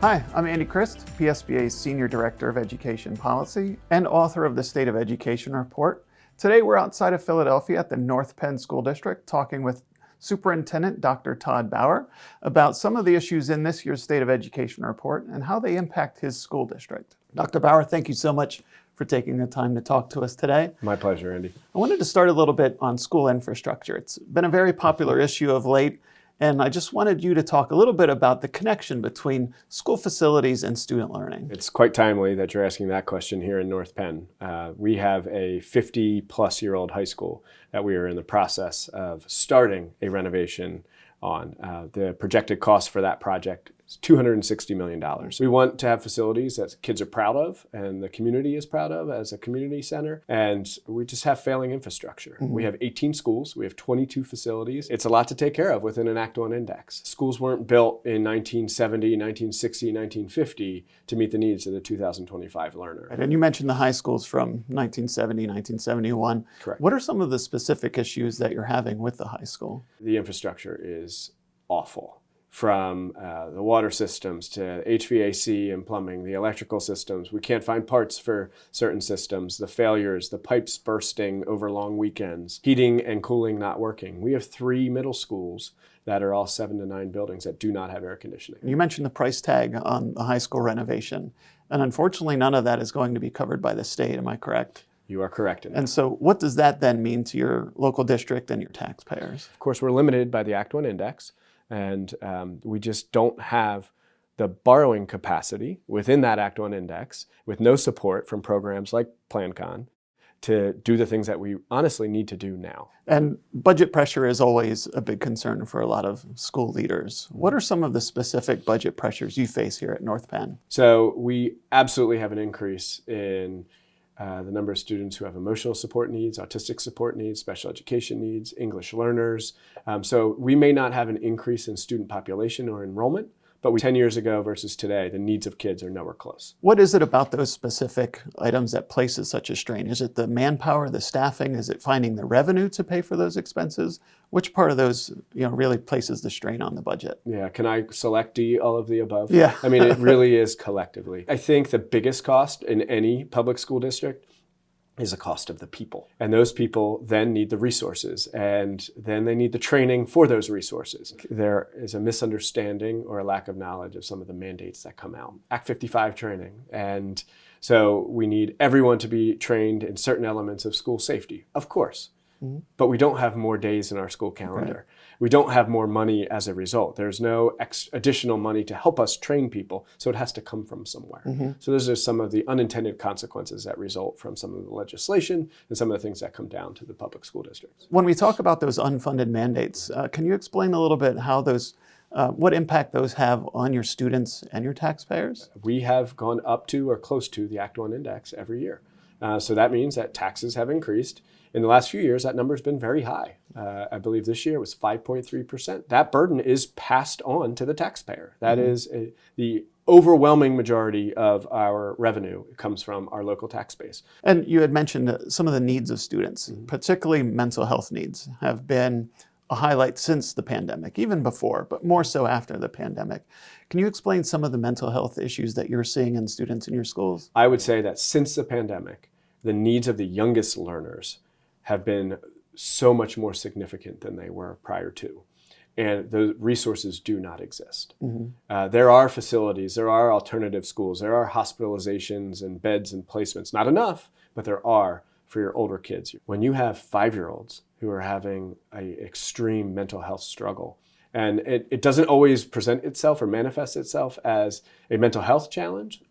Hi, I'm Andy Christ, PSBA's Senior Director of Education Policy and author of the State of Education Report. Today we're outside of Philadelphia at the North Penn School District talking with Superintendent Dr. Todd Bauer about some of the issues in this year's State of Education Report and how they impact his school district. Dr. Bauer, thank you so much for taking the time to talk to us today. My pleasure, Andy. I wanted to start a little bit on school infrastructure. It's been a very popular issue of late, and I just wanted you to talk a little bit about the connection between school facilities and student learning. It's quite timely that you're asking that question here in North Penn. We have a 50-plus-year-old high school that we are in the process of starting a renovation on. The projected cost for that project is $260 million. We want to have facilities that kids are proud of and the community is proud of as a community center, and we just have failing infrastructure. Mm-hmm. We have 18 schools, we have 22 facilities. It's a lot to take care of within an Act 1 index. Schools weren't built in 1970, 1960, 1950 to meet the needs of the 2025 learner. And you mentioned the high schools from 1970, 1971. Correct. What are some of the specific issues that you're having with the high school? The infrastructure is awful. From the water systems to HVAC and plumbing, the electrical systems. We can't find parts for certain systems, the failures, the pipes bursting over long weekends, heating and cooling not working. We have 3 middle schools that are all 7 to 9 buildings that do not have air conditioning. You mentioned the price tag on the high school renovation, and unfortunately none of that is going to be covered by the state, am I correct? You are correct in that. And so what does that then mean to your local district and your taxpayers? Of course, we're limited by the Act 1 index. And we just don't have the borrowing capacity within that Act 1 index with no support from programs like PlanCon to do the things that we honestly need to do now. And budget pressure is always a big concern for a lot of school leaders. What are some of the specific budget pressures you face here at North Penn? So we absolutely have an increase in the number of students who have emotional support needs, autistic support needs, special education needs, English learners. So we may not have an increase in student population or enrollment, but 10 years ago versus today, the needs of kids are nowhere close. What is it about those specific items that places such a strain? Is it the manpower, the staffing? Is it finding the revenue to pay for those expenses? Which part of those really places the strain on the budget? Yeah, can I select D, all of the above? Yeah. I mean, it really is collectively. I think the biggest cost in any public school district is the cost of the people. And those people then need the resources, and then they need the training for those resources. There is a misunderstanding or a lack of knowledge of some of the mandates that come out. Act 55 training. And so we need everyone to be trained in certain elements of school safety, of course. Mm-hmm. But we don't have more days in our school calendar. Right. We don't have more money as a result. There's no additional money to help us train people, so it has to come from somewhere. Mm-hmm. So those are some of the unintended consequences that result from some of the legislation and some of the things that come down to the public school districts. When we talk about those unfunded mandates, can you explain a little bit how those, what impact those have on your students and your taxpayers? We have gone up to or close to the Act 1 index every year. So that means that taxes have increased. In the last few years, that number has been very high. I believe this year it was 5.3%. That burden is passed on to the taxpayer. That is the overwhelming majority of our revenue comes from our local tax base. And you had mentioned some of the needs of students, particularly mental health needs, have been a highlight since the pandemic, even before, but more so after the pandemic. Can you explain some of the mental health issues that you're seeing in students in your schools? I would say that since the pandemic, the needs of the youngest learners have been so much more significant than they were prior to. And the resources do not exist. Mm-hmm. There are facilities, there are alternative schools, there are hospitalizations and beds and placements. Not enough, but there are for your older kids. When you have 5-year-olds who are having an extreme mental health struggle, and it doesn't always present itself or manifest itself as a mental health challenge,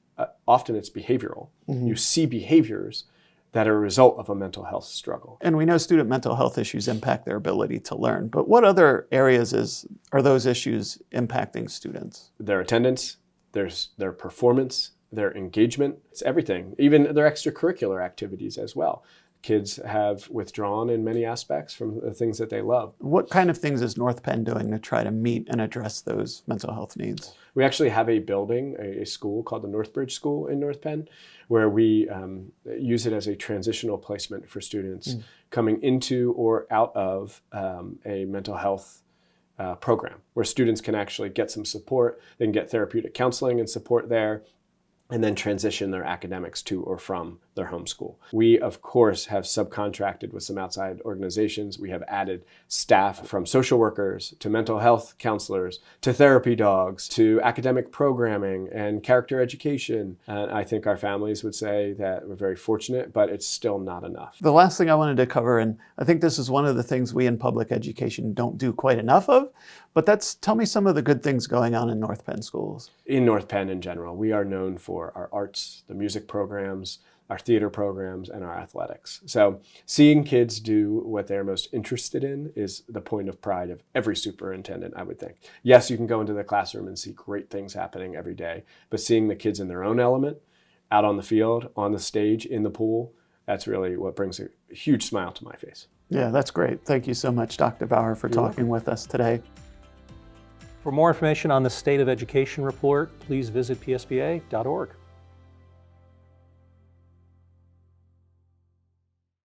often it's behavioral. Mm-hmm. You see behaviors that are a result of a mental health struggle. And we know student mental health issues impact their ability to learn, but what other areas are those issues impacting students? Their attendance, their performance, their engagement, it's everything, even their extracurricular activities as well. Kids have withdrawn in many aspects from the things that they love. What kind of things is North Penn doing to try to meet and address those mental health needs? We actually have a building, a school called the Northbridge School in North Penn, where we use it as a transitional placement for students coming into or out of a mental health program where students can actually get some support. They can get therapeutic counseling and support there, and then transition their academics to or from their home school. We, of course, have subcontracted with some outside organizations. We have added staff from social workers to mental health counselors to therapy dogs to academic programming and character education. And I think our families would say that we're very fortunate, but it's still not enough. The last thing I wanted to cover, and I think this is one of the things we in public education don't do quite enough of, but tell me some of the good things going on in North Penn schools. In North Penn in general, we are known for our arts, the music programs, our theater programs, and our athletics. So seeing kids do what they're most interested in is the point of pride of every superintendent, I would think. Yes, you can go into the classroom and see great things happening every day, but seeing the kids in their own element, out on the field, on the stage, in the pool, that's really what brings a huge smile to my face. Yeah, that's great. Thank you so much, Dr. Bauer, for talking with us today. For more information on the State of Education report, please visit psba.org.